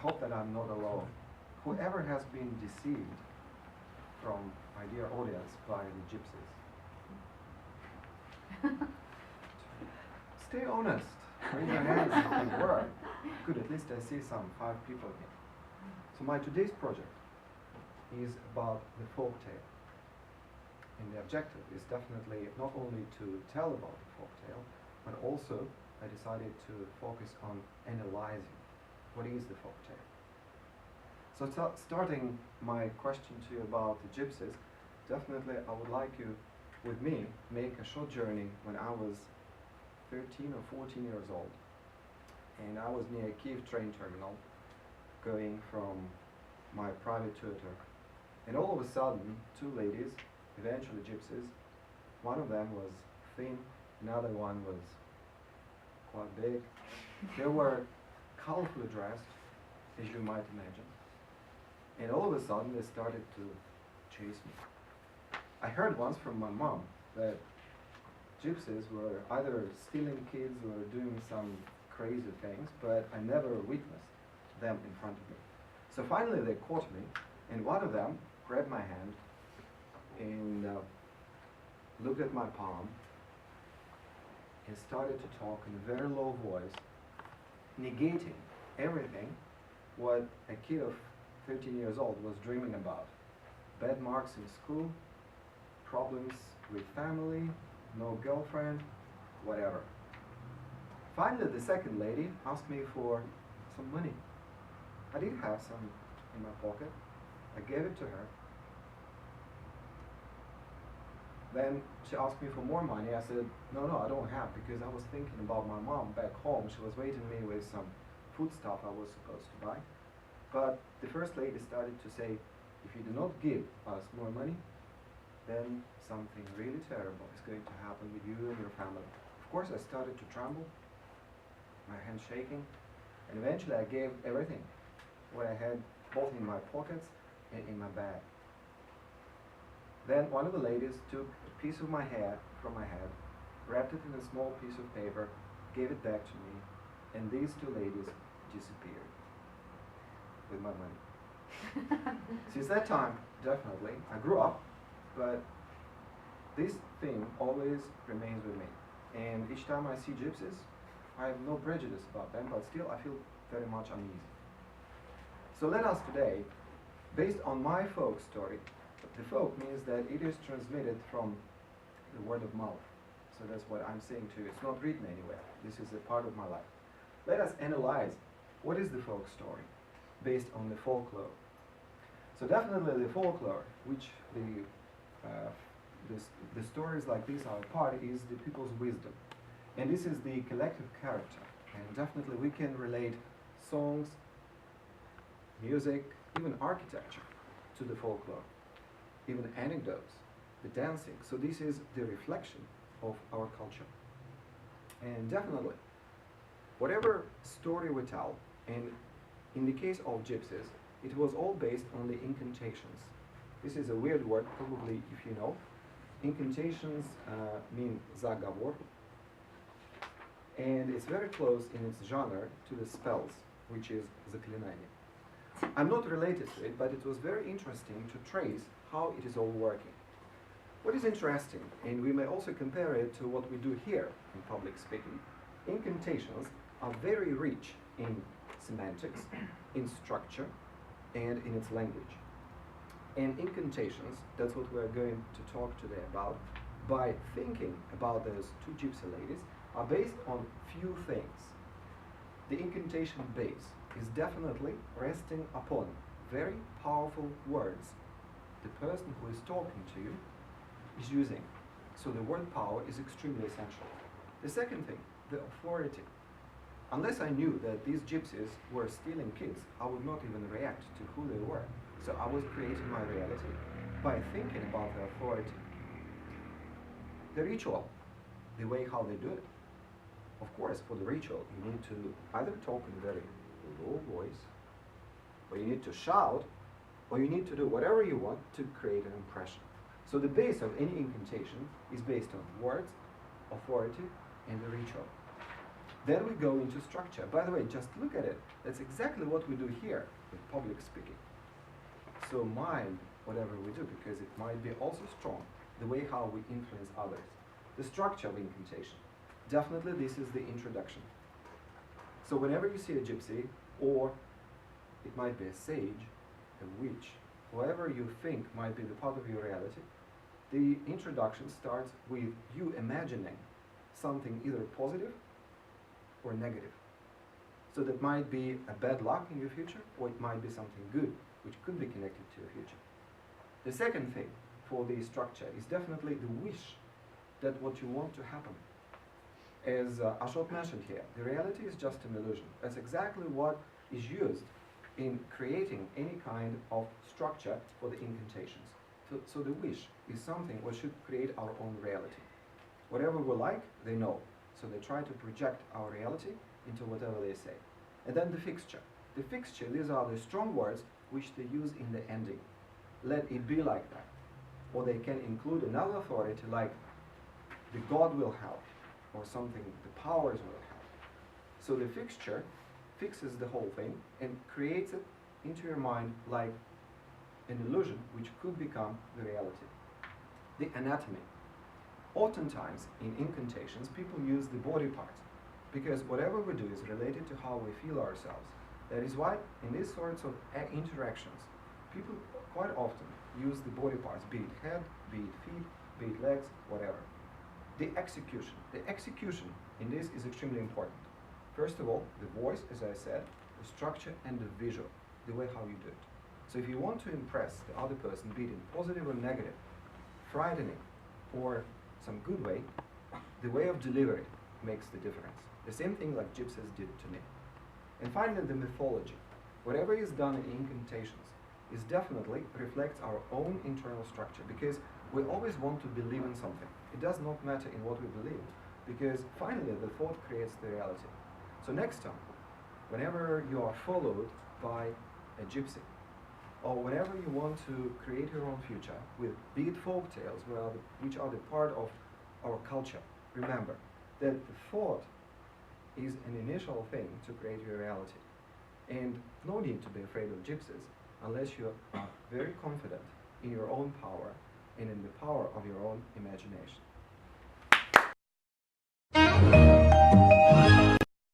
hope that I'm not alone. Whoever has been deceived from my dear audience by the gypsies, stay honest. Raise your hands if you were. Good, at least I see some 5 people here. So my today's project is about the folk tale. And the objective is definitely not only to tell about the folk tale, but also I decided to focus on analyzing what is the folk tale. So starting my question to you about the gypsies, definitely I would like you, with me, make a short journey when I was 13 or 14 years old. And I was near Kiev train terminal, going from my private tutor. And all of a sudden, 2 ladies, eventually gypsies, one of them was thin, another one was quite big. They were colorfully dressed, as you might imagine. And all of a sudden, they started to chase me. I heard once from my mom that gypsies were either stealing kids or doing some crazy things, but I never witnessed them in front of me. So finally they caught me, and one of them grabbed my hand and looked at my palm and started to talk in a very low voice, negating everything what a kid of 13 years old was dreaming about. Bad marks in school, problems with family, no girlfriend, whatever. Finally, the second lady asked me for some money. I did have some in my pocket. I gave it to her. Then she asked me for more money. I said, no, I don't have, because I was thinking about my mom back home. She was waiting me with some food stuff I was supposed to buy. But the first lady started to say, if you do not give us more money, then something really terrible is going to happen with you and your family. Of course, I started to tremble, my hands shaking, and eventually I gave everything, what I had both in my pockets and in my bag. Then one of the ladies took a piece of my hair from my head, wrapped it in a small piece of paper, gave it back to me, and these 2 ladies disappeared with my money. Since that time, definitely, I grew up, but this thing always remains with me. And each time I see gypsies, I have no prejudice about them, but still I feel very much uneasy. So let us today, based on my folk story, the folk means that it is transmitted from the word of mouth. So that's what I'm saying to you. It's not written anywhere. This is a part of my life. Let us analyze what is the folk story based on the folklore. So definitely the folklore, which the stories like this are a part, is the people's wisdom. And this is the collective character. And definitely we can relate songs, music, even architecture to the folklore, even anecdotes, the dancing. So this is the reflection of our culture. And definitely, whatever story we tell, and in the case of gypsies, it was all based on the incantations. This is a weird word, probably if you know. Incantations mean zagovor, and it's very close in its genre to the spells, which is заклинание. I'm not related to it, but it was very interesting to trace how it is all working. What is interesting, and we may also compare it to what we do here in public speaking, incantations are very rich in semantics, in structure, and in its language. And incantations, that's what we're going to talk today about, by thinking about those 2 gypsy ladies, are based on few things. The incantation base is definitely resting upon very powerful words the person who is talking to you is using. So the word power is extremely essential. The second thing, the authority. Unless I knew that these gypsies were stealing kids, I would not even react to who they were. So I was creating my reality by thinking about the authority. The ritual, the way how they do it. Of course, for the ritual, you need to either talk in very low voice, or you need to shout, or you need to do whatever you want to create an impression. So the base of any incantation is based on words, authority, and the ritual. Then we go into structure. By the way, just look at it. That's exactly what we do here with public speaking. So mind whatever we do, because it might be also strong, the way how we influence others. The structure of incantation. Definitely this is the introduction. So whenever you see a gypsy, or it might be a sage, a witch, whoever you think might be the part of your reality, the introduction starts with you imagining something either positive or negative. So that might be a bad luck in your future, or it might be something good, which could be connected to your future. The second thing for the structure is definitely the wish that what you want to happen. As Ashok mentioned here, the reality is just an illusion. That's exactly what is used in creating any kind of structure for the incantations. So the wish is something what should create our own reality. Whatever we like, they know. So they try to project our reality into whatever they say. And then the fixture. The fixture, these are the strong words which they use in the ending. Let it be like that. Or they can include another authority like the God will help, or something, the powers will help. So the fixture fixes the whole thing and creates it into your mind like an illusion which could become the reality. The anatomy. Oftentimes in incantations people use the body parts, because whatever we do is related to how we feel ourselves. That is why in these sorts of interactions people quite often use the body parts, be it head, be it feet, be it legs, whatever. The execution. The execution in this is extremely important. First of all, the voice, as I said, the structure and the visual, the way how you do it. So if you want to impress the other person, be it in positive or negative, frightening or some good way, the way of delivery makes the difference. The same thing like gypsies did to me. And finally, the mythology. Whatever is done in incantations is definitely reflects our own internal structure, because we always want to believe in something. It does not matter in what we believe, because finally the thought creates the reality. So next time, whenever you are followed by a gypsy, or whenever you want to create your own future with be it folk tales, which are the part of our culture, remember that the thought is an initial thing to create your reality. And no need to be afraid of gypsies unless you are very confident in your own power and in the power of your own imagination.